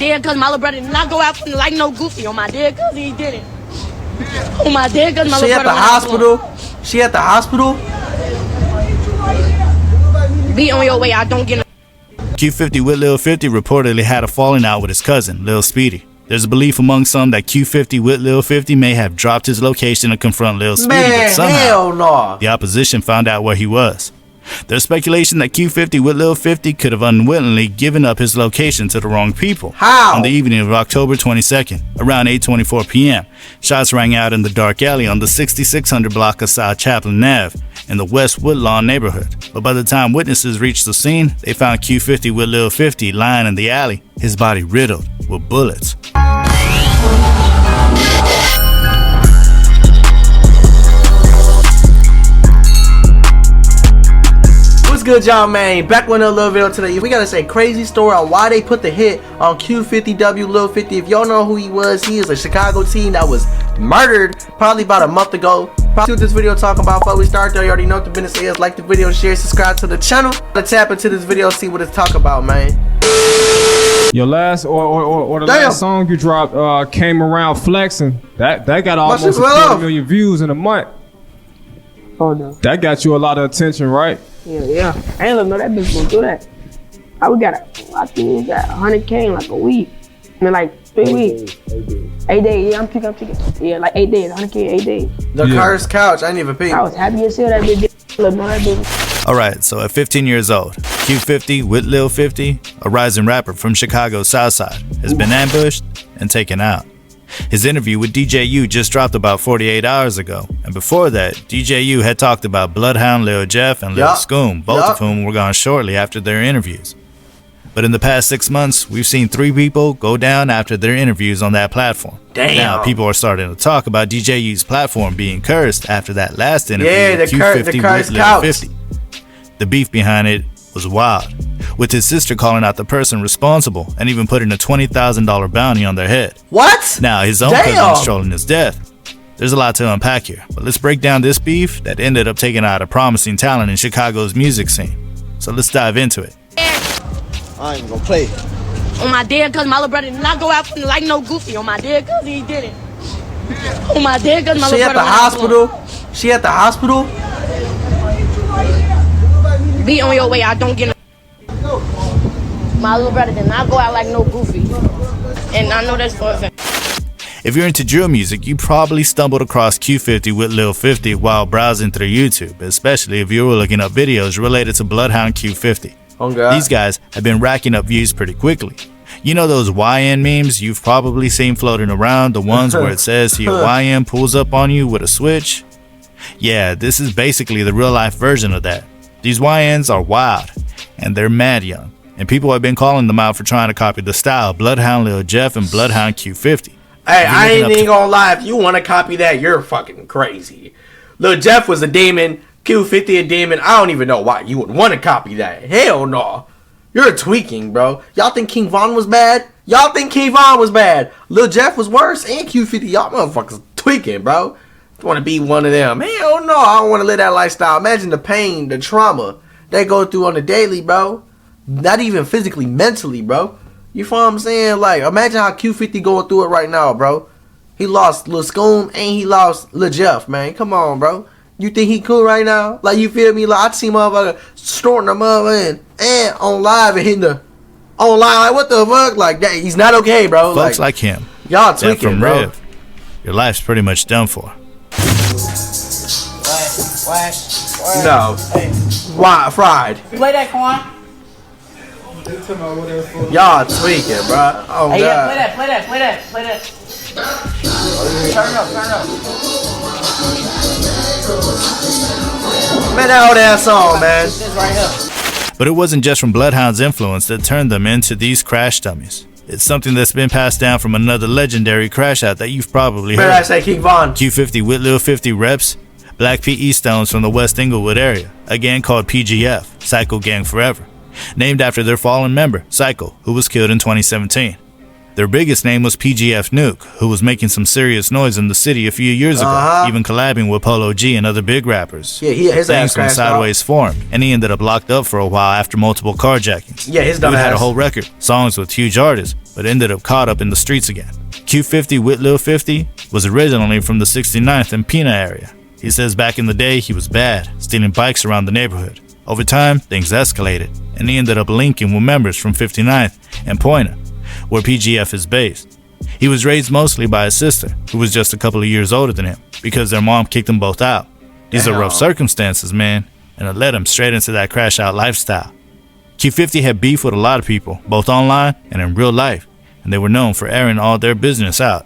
dead cousin, my little brother did not go out like no goofy. On my dead cousin, he didn't. On my dead cousin, my little brother. She at the hospital? Be on your way, I don't get Q50WLIL50 reportedly had a falling out with his cousin, Lil Speedy. There's a belief among some that Q50WLIL50 may have dropped his location to confront Lil Speedy, but somehow hell no. the opposition found out where he was. There's speculation that Q50WLIL50 could have unwittingly given up his location to the wrong people. How? On the evening of October 22nd, around 8:24 p.m., shots rang out in the dark alley on the 6600 block of South Chaplin Ave in the West Woodlawn neighborhood. But by the time witnesses reached the scene, they found Q50WLIL50 lying in the alley, his body riddled with bullets. Good job, man. Back with another little video today. We gotta say crazy story on why they put the hit on Q50WLIL50. If y'all know who he is a Chicago teen that was murdered probably about a month ago. Probably what this video talking about. Before we start though, you already know what the business is. Like the video, share, subscribe to the channel. Let's tap into this video, see what it's talking about, man. Your last or the last song you dropped came around flexing. That got almost 40 million views in a month. Oh no. That got you a lot of attention, right? Yeah. I ain't know that bitch gonna do that. I think we got 100K in like a week. I mean like 3 weeks. 8 days, yeah, I'm picking. Yeah, like 8 days, 100K in 8 days. The cursed couch, I didn't even peek. I was happy as hell that bitch. Look, no, that bitch. Alright, so at 15 years old, Q50WLIL50, a rising rapper from Chicago's Southside, has been ambushed and taken out. His interview with DJU just dropped about 48 hours ago, and before that, DJU had talked about Bloodhound Lil Jeff and Lil Scoom, both of whom were gone shortly after their interviews. But in the past 6 months, we've seen 3 people go down after their interviews on that platform. Damn. Now, people are starting to talk about DJU's platform being cursed after that last interview with Q50WLIL50. The beef behind it was wild, with his sister calling out the person responsible and even putting a $20,000 bounty on their head. What? Now, his own cousin's trolling his death. There's a lot to unpack here, but let's break down this beef that ended up taking out a promising talent in Chicago's music scene. So let's dive into it. I ain't gonna play. On my dead cousin, my little brother did not go out like no goofy. On my dead cousin, he didn't. On my dead cousin, my little brother. She at the hospital? Be on your way, I don't get my little brother did not go out like no goofy. And I know that's for a fact. If you're into drill music, you probably stumbled across Q50WLIL50 while browsing through YouTube, especially if you were looking up videos related to Bloodhound Q50. Oh God. These guys have been racking up views pretty quickly. You know those YN memes you've probably seen floating around, the ones where it says your YN pulls up on you with a switch? Yeah, this is basically the real life version of that. These YNs are wild, and they're mad young, and people have been calling them out for trying to copy the style of Bloodhound Lil Jeff and Bloodhound Q50. Hey, I ain't even gonna lie, if you wanna copy that, you're fucking crazy. Lil Jeff was a demon, Q50 a demon, I don't even know why you would wanna copy that. Hell no. You're tweaking, bro. Y'all think King Von was bad? Y'all think King Von was bad? Lil Jeff was worse, and Q50, y'all motherfuckers tweaking, bro. Want to be one of them? Hell no, I don't want to live that lifestyle. Imagine the pain, the trauma they go through on the daily, bro. Not even physically, mentally, bro. You feel what I'm saying? Like, imagine how Q50 going through it right now, bro. He lost Lil Scoom and he lost Lil Jeff, man. Come on, bro. You think he cool right now? Like, you feel me? Like, I see motherfucker snorting them up and on live and hitting the on live. Like, what the fuck? Like, that, he's not okay, bro. Folks like him, y'all tweaking, bro. Riv, your life's pretty much done for. No. Why fried? Play that, Quan. Y'all tweaking, bro. Oh hey, God. Yeah, play that. Turn up. Man, that old ass song, man. But it wasn't just from Bloodhound's influence that turned them into these crash dummies. It's something that's been passed down from another legendary crash out that you've probably heard. I say King Von. Q50WLIL50 reps Black PE Stones from the West Inglewood area, a gang called PGF, Psycho Gang Forever, named after their fallen member, Psycho, who was killed in 2017. Their biggest name was PGF Nuke, who was making some serious noise in the city a few years ago, even collabing with Polo G and other big rappers. Yeah, his Things went sideways for him, and he ended up locked up for a while after multiple carjackings. Yeah, his dumb Dude ass had a whole record, songs with huge artists, but ended up caught up in the streets again. Q50WLIL50 was originally from the 69th and Pina area. He says back in the day he was bad, stealing bikes around the neighborhood. Over time, things escalated, and he ended up linking with members from 59th and Poina, where PGF is based. He was raised mostly by his sister, who was just a couple of years older than him, because their mom kicked them both out. These are rough circumstances, man, and it led him straight into that crash out lifestyle. Q50 had beef with a lot of people, both online and in real life, and they were known for airing all their business out.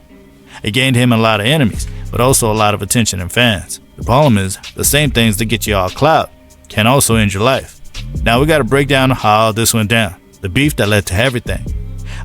It gained him a lot of enemies, but also a lot of attention and fans. The problem is, the same things that get you all clout can also end your life. Now we gotta break down how this went down, the beef that led to everything.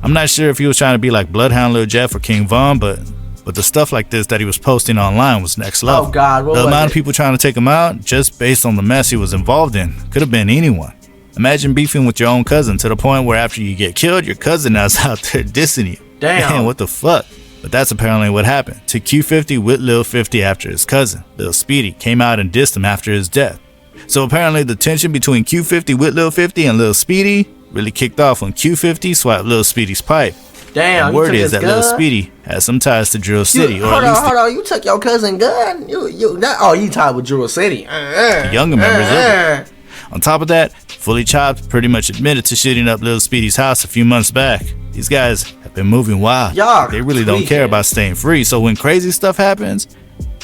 I'm not sure if he was trying to be like Bloodhound Lil Jeff or King Von, but the stuff like this that he was posting online was next level. Oh God, what the was amount it? of people trying to take him out, just based on the mess he was involved in, could have been anyone. Imagine beefing with your own cousin to the point where after you get killed, your cousin now's out there dissing you. Damn. Man, what the fuck? But that's apparently what happened to Q50WLIL50 after his cousin, Lil Speedy, came out and dissed him after his death. So apparently the tension between Q50WLIL50 and Lil Speedy really kicked off when Q50 swiped Lil Speedy's pipe. Damn, And you word took is his that gun? Lil Speedy has some ties to Drill City, or Hold at least on, you took your cousin gun? You tied with Drill City. the younger members of it. On top of that, Fully Chopped pretty much admitted to shooting up Lil Speedy's house a few months back. These guys have been moving wild. Y'all They really don't care about staying free, so when crazy stuff happens,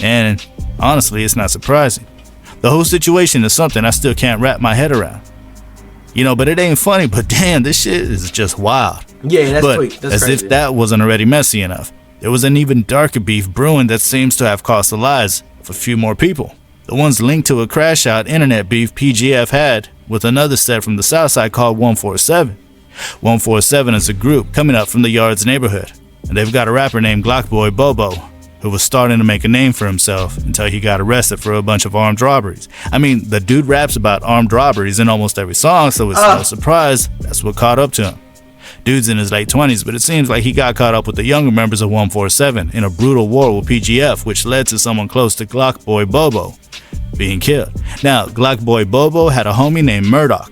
and honestly, it's not surprising. The whole situation is something I still can't wrap my head around. You know, but it ain't funny, but damn, this shit is just wild. Yeah, that's But sweet. That's as crazy. if that wasn't already messy enough, there was an even darker beef brewing that seems to have cost the lives of a few more people. The ones linked to a crash out internet beef PGF had with another set from the south side called 147. 147 is a group coming up from the Yards neighborhood, and they've got a rapper named Glockboy Bobo, who was starting to make a name for himself until he got arrested for a bunch of armed robberies. I mean, the dude raps about armed robberies in almost every song, so it's no surprise that's what caught up to him. Dude's in his late 20s, but it seems like he got caught up with the younger members of 147 in a brutal war with PGF, which led to someone close to Glockboy Bobo being killed. Now, Glockboy Bobo had a homie named Murdoch,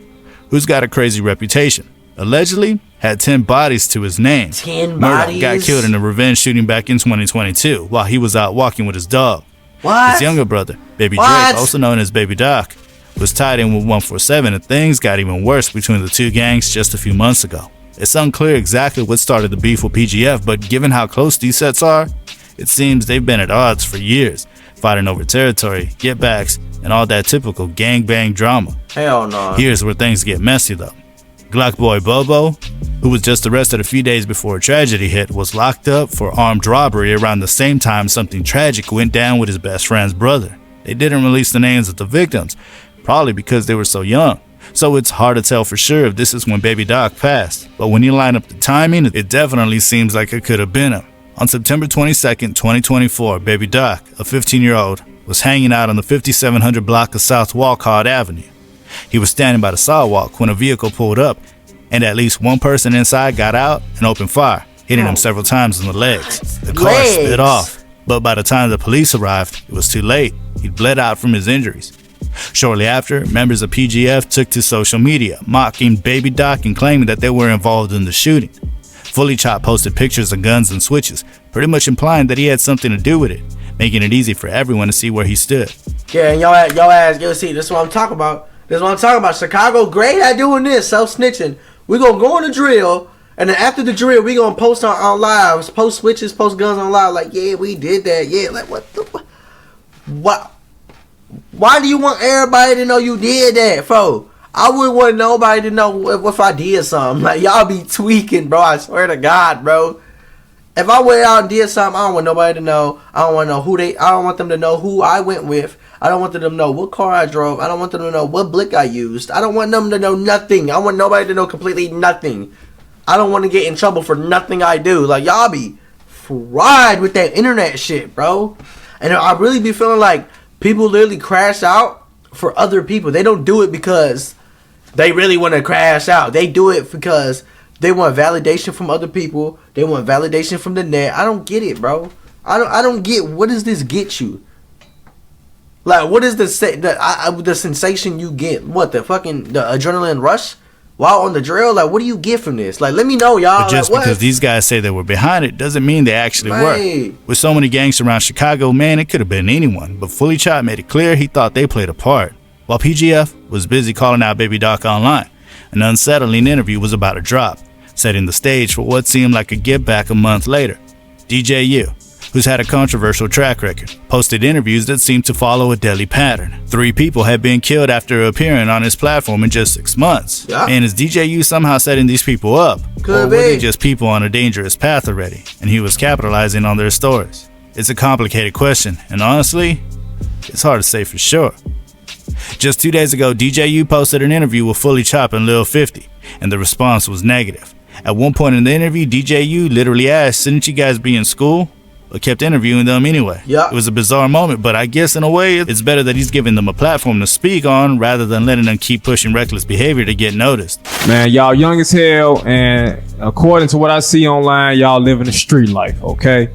who's got a crazy reputation. Allegedly, had 10 bodies to his name. 10 Murdoch bodies? got killed in a revenge shooting back in 2022 while he was out walking with his dog. What? His younger brother, Baby What? Drake, also known as Baby Doc, was tied in with 147, and things got even worse between the two gangs just a few months ago. It's unclear exactly what started the beef with PGF, but given how close these sets are, it seems they've been at odds for years, fighting over territory, get-backs, and all that typical gangbang drama. Hell no. Here's where things get messy though. Glockboy Bobo, who was just arrested a few days before a tragedy hit, was locked up for armed robbery around the same time something tragic went down with his best friend's brother. They didn't release the names of the victims, probably because they were so young. So it's hard to tell for sure if this is when Baby Doc passed. But when you line up the timing, it definitely seems like it could have been him. On September 22nd, 2024, Baby Doc, a 15-year-old, was hanging out on the 5700 block of South Walcott Avenue. He was standing by the sidewalk when a vehicle pulled up, and at least one person inside got out and opened fire, hitting him several times in the legs. The car sped off, but by the time the police arrived, it was too late. He'd bled out from his injuries. Shortly after, members of PGF took to social media, mocking Baby Doc and claiming that they were involved in the shooting. Fully Chopped posted pictures of guns and switches, pretty much implying that he had something to do with it, making it easy for everyone to see where he stood. Yeah, and y'all ass, go see, this is what I'm talking about. Chicago great at doing this, self-snitching. We're going to go on the drill, and then after the drill, we're going to post on lives, post switches, post guns on live, like, yeah, we did that, yeah, like, what? Why do you want everybody to know you did that, fo? I wouldn't want nobody to know if I did something. Like, y'all be tweaking, bro, I swear to God, bro. If I went out and did something, I don't want nobody to know. I don't want to know I don't want them to know who I went with. I don't want them to know what car I drove. I don't want them to know what blick I used. I don't want them to know nothing. I want nobody to know completely nothing. I don't want to get in trouble for nothing I do. Like, y'all be fried with that internet shit, bro. And I really be feeling like people literally crash out for other people. They don't do it because they really want to crash out. They do it because They want validation from other people. They want validation from the net. I don't get it, bro. I don't get, what does this get you? Like, what is the sensation you get? What, the adrenaline rush while on the drill? Like, what do you get from this? Like, let me know, y'all. But just like, because these guys say they were behind it doesn't mean they actually were. With so many gangs around Chicago, man, it could have been anyone. But Fully Chopped made it clear he thought they played a part. While PGF was busy calling out Baby Doc online, an unsettling interview was about to drop, setting the stage for what seemed like a get back a month later. DJU, who's had a controversial track record, posted interviews that seemed to follow a deadly pattern. 3 people had been killed after appearing on his platform in just 6 months. Yep. And is DJU somehow setting these people up? Or were they just people on a dangerous path already, and he was capitalizing on their stories? It's a complicated question, and honestly, it's hard to say for sure. Just 2 days ago, DJU posted an interview with Fully Chopped and Lil50, and the response was negative. At one point in the interview, DJU literally asked, "Shouldn't you guys be in school?" But kept interviewing them anyway. Yep. It was a bizarre moment, but I guess in a way, it's better that he's giving them a platform to speak on rather than letting them keep pushing reckless behavior to get noticed. Man, y'all young as hell, and according to what I see online, y'all living the street life, okay?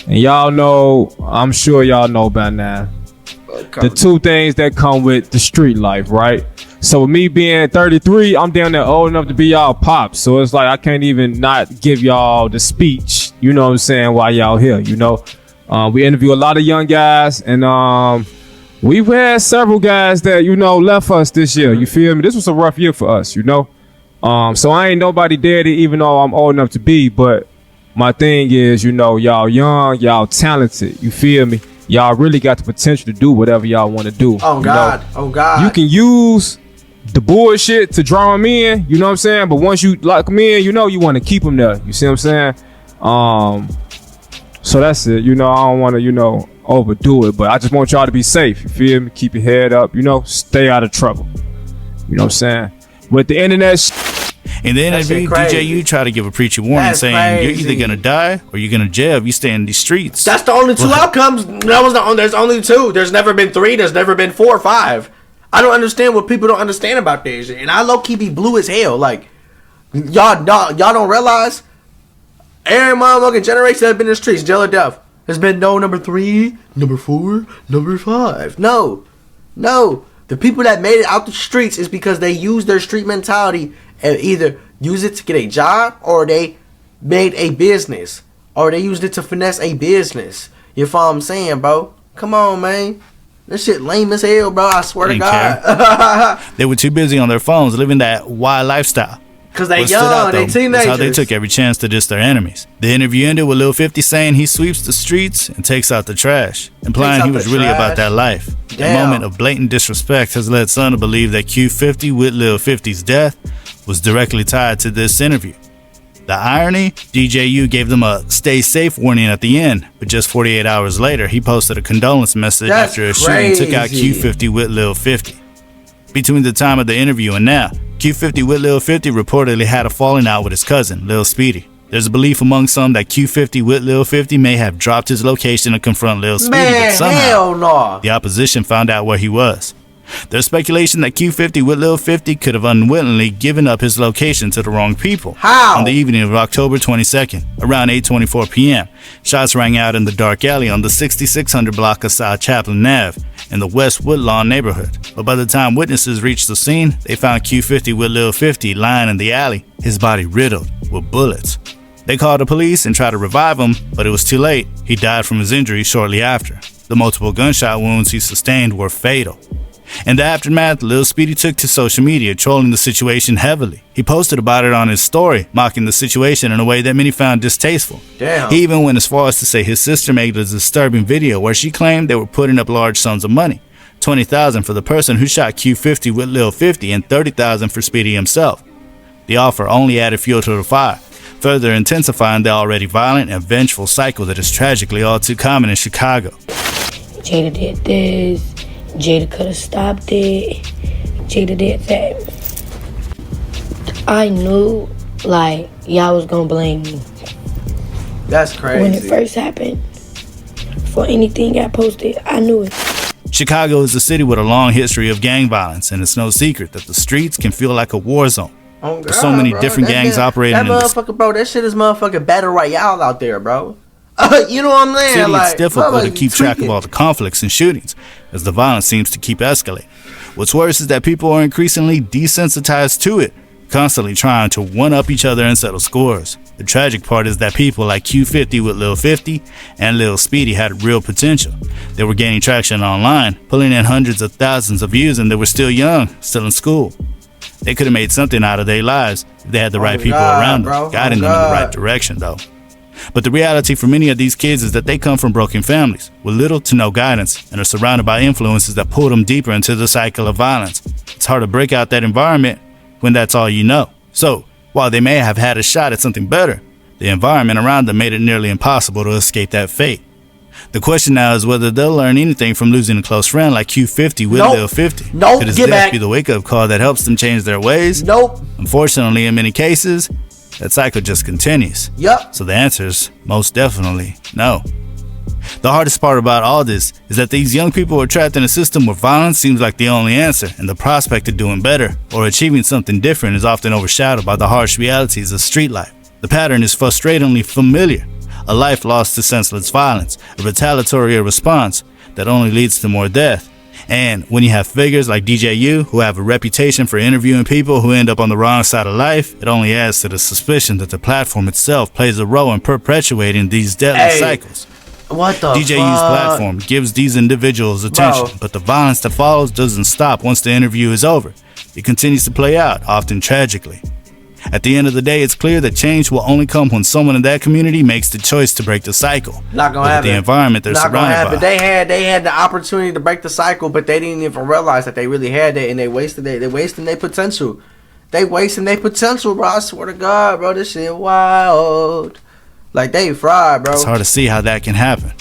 And y'all know, I'm sure y'all know by now, the 2 things that come with the street life, right? So with me being 33, I'm down there old enough to be y'all pops. So it's like I can't even not give y'all the speech, you know what I'm saying, while y'all here, you know. We interview a lot of young guys, and we've had several guys that, you know, left us this year, you feel me? This was a rough year for us, you know. So I ain't nobody dead, even though I'm old enough to be, but my thing is, you know, y'all young, y'all talented, you feel me? Y'all really got the potential to do whatever y'all want to do. Oh, God. Oh, God. You can use the bullshit to draw them in, you know what I'm saying? But once you lock them in, you know you want to keep them there. You see what I'm saying? So that's it. You know, I don't want to, you know, overdo it, but I just want y'all to be safe. You feel me? Keep your head up, you know, stay out of trouble. You know what I'm saying? With the internet in the interview, DJU tried to give a preachy warning saying you're either gonna die or you're gonna jail if you stay in these streets. That's the only 2 outcomes. There's only 2. There's never been 3. There's never been 4 or 5. I don't understand what people don't understand about this shit. And I low-key be blue as hell. Like, y'all don't realize every motherfucking generation that's been in the streets, jail or death, there's been no number 3, number 4, number 5. No. The people that made it out the streets is because they used their street mentality and either use it to get a job or they made a business or they used it to finesse a business. You feel what I'm saying, bro? Come on, man. This shit lame as hell, bro. I swear to God. They were too busy on their phones living that wild lifestyle. Because they young, they teenagers. That's how they took every chance to diss their enemies. The interview ended with Lil50 saying he sweeps the streets and takes out the trash, implying he was really about that life. The moment of blatant disrespect has led some to believe that Q50WLIL50's death was directly tied to this interview. The irony, DJU gave them a stay safe warning at the end, but just 48 hours later, he posted a condolence message after a shooting took out Q50WLIL50. Between the time of the interview and now, Q50WLIL50 reportedly had a falling out with his cousin, Lil Speedy. There's a belief among some that Q50WLIL50 may have dropped his location to confront Lil Speedy, but somehow the opposition found out where he was. There's speculation that Q50WLIL50 could have unwittingly given up his location to the wrong people. How? On the evening of October 22nd, around 8:24 p.m., shots rang out in the dark alley on the 6600 block of South Chaplin Ave in the West Woodlawn neighborhood. But by the time witnesses reached the scene, they found Q50WLIL50 lying in the alley, his body riddled with bullets. They called the police and tried to revive him, but it was too late. He died from his injuries shortly after. The multiple gunshot wounds he sustained were fatal. In the aftermath, Lil Speedy took to social media, trolling the situation heavily. He posted about it on his story, mocking the situation in a way that many found distasteful. Damn. He even went as far as to say his sister made a disturbing video where she claimed they were putting up large sums of money, $20,000 for the person who shot Q50WLIL50 and $30,000 for Speedy himself. The offer only added fuel to the fire, further intensifying the already violent and vengeful cycle that is tragically all too common in Chicago. Jada did this. Jada could have stopped it. Jada did that. I knew, like, y'all was gonna blame me. That's crazy. When it first happened, for anything I posted, I knew it. Chicago is a city with a long history of gang violence, and it's no secret that the streets can feel like a war zone. Oh, God, There's so many bro. different gangs operating that in the motherfucker, bro. That shit is motherfucking battle royale out there, bro. You know what I'm saying? city, Like, it's difficult to motherfuckers keep track of tweaking. all the conflicts and shootings, as the violence seems to keep escalating. What's worse is that people are increasingly desensitized to it, constantly trying to one-up each other and settle scores. The tragic part is that people like Q50WLIL50 and Lil Speedy had real potential. They were gaining traction online, pulling in hundreds of thousands of views, and they were still young, still in school. They could have made something out of their lives if they had the right people around them, guiding them in the right direction though. But the reality for many of these kids is that they come from broken families with little to no guidance and are surrounded by influences that pull them deeper into the cycle of violence. It's hard to break out that environment when that's all you know. So, while they may have had a shot at something better, the environment around them made it nearly impossible to escape that fate. The question now is whether they'll learn anything from losing a close friend like Q50WLIL50. Nope. Could his Get death back. be the wake-up call that helps them change their ways? Nope. Unfortunately, in many cases, that cycle just continues. Yup. So the answer is most definitely no. The hardest part about all this is that these young people are trapped in a system where violence seems like the only answer, and the prospect of doing better or achieving something different is often overshadowed by the harsh realities of street life. The pattern is frustratingly familiar. A life lost to senseless violence, a retaliatory response that only leads to more death. And when you have figures like DJU who have a reputation for interviewing people who end up on the wrong side of life, it only adds to the suspicion that the platform itself plays a role in perpetuating these deadly cycles. What the DJU's fuck? platform gives these individuals attention, Bro. but the violence that follows doesn't stop once the interview is over. It continues to play out, often tragically. At the end of the day, it's clear that change will only come when someone in that community makes the choice to break the cycle. Not gonna Look at happen. the environment they're Not gonna surrounded happen. by. They had the opportunity to break the cycle, but they didn't even realize that they really had that, and they wasted their potential. They wasting their potential, bro. I swear to God, bro, this shit wild. Like, they fried, bro. It's hard to see how that can happen.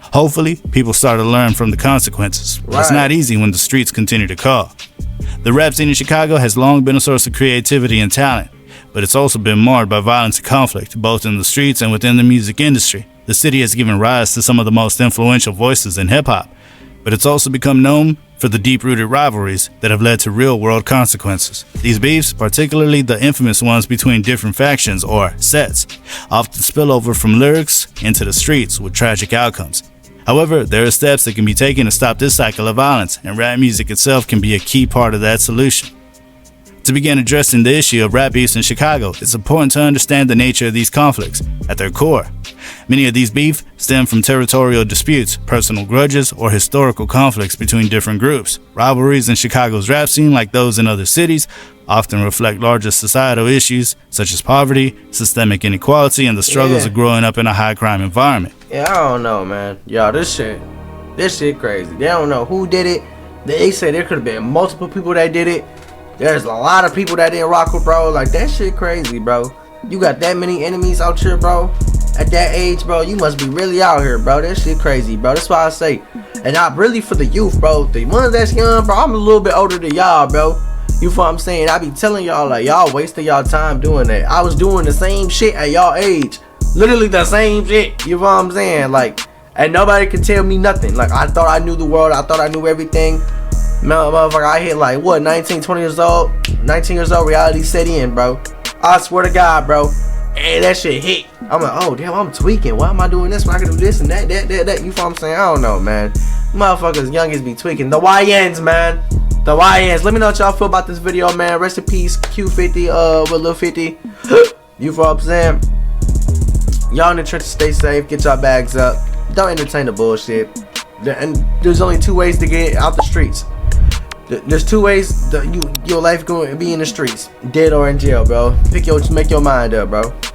Hopefully, people start to learn from the consequences. But it's Right. not easy when the streets continue to call. The rap scene in Chicago has long been a source of creativity and talent, but it's also been marred by violence and conflict, both in the streets and within the music industry. The city has given rise to some of the most influential voices in hip-hop, but it's also become known for the deep-rooted rivalries that have led to real-world consequences. These beefs, particularly the infamous ones between different factions or sets, often spill over from lyrics into the streets with tragic outcomes. However, there are steps that can be taken to stop this cycle of violence, and rap music itself can be a key part of that solution. To begin addressing the issue of rap beefs in Chicago, it's important to understand the nature of these conflicts at their core. Many of these beefs stem from territorial disputes, personal grudges, or historical conflicts between different groups. Rivalries in Chicago's rap scene, like those in other cities, often reflect larger societal issues such as poverty, systemic inequality, and the struggles of growing up in a high-crime environment. Yeah, I don't know, man. Yo, this shit crazy. They don't know who did it. They say there could have been multiple people that did it. There's a lot of people that didn't rock with, bro. Like, that shit crazy, bro. You got that many enemies out here, bro. At that age, bro, you must be really out here, bro. That shit crazy, bro. That's why I say, and not really for the youth, bro. The ones that's young, bro, I'm a little bit older than y'all, bro. You feel what I'm saying? I be telling y'all, like, y'all wasting y'all time doing that. I was doing the same shit at y'all age. Literally the same shit. You feel what I'm saying? Like, and nobody could tell me nothing. Like, I thought I knew the world. I thought I knew everything. Motherfucker, I hit like, what, 19, 20 years old? 19 years old, reality set in, bro. I swear to God, bro. And that shit hit. I'm like, oh, damn, I'm tweaking. Why am I doing this when I can do this and that? You feel what I'm saying? I don't know, man. Motherfuckers youngest be tweaking. The YNs, man. The YNs. Let me know what y'all feel about this video, man. Rest in peace, Q50 with Lil 50. You feel what I'm saying? Y'all in the trenches, stay safe. Get y'all bags up. Don't entertain the bullshit. And there's only two ways to get out the streets. There's two ways that your life going to be in the streets: dead or in jail, bro. Make your mind up, bro.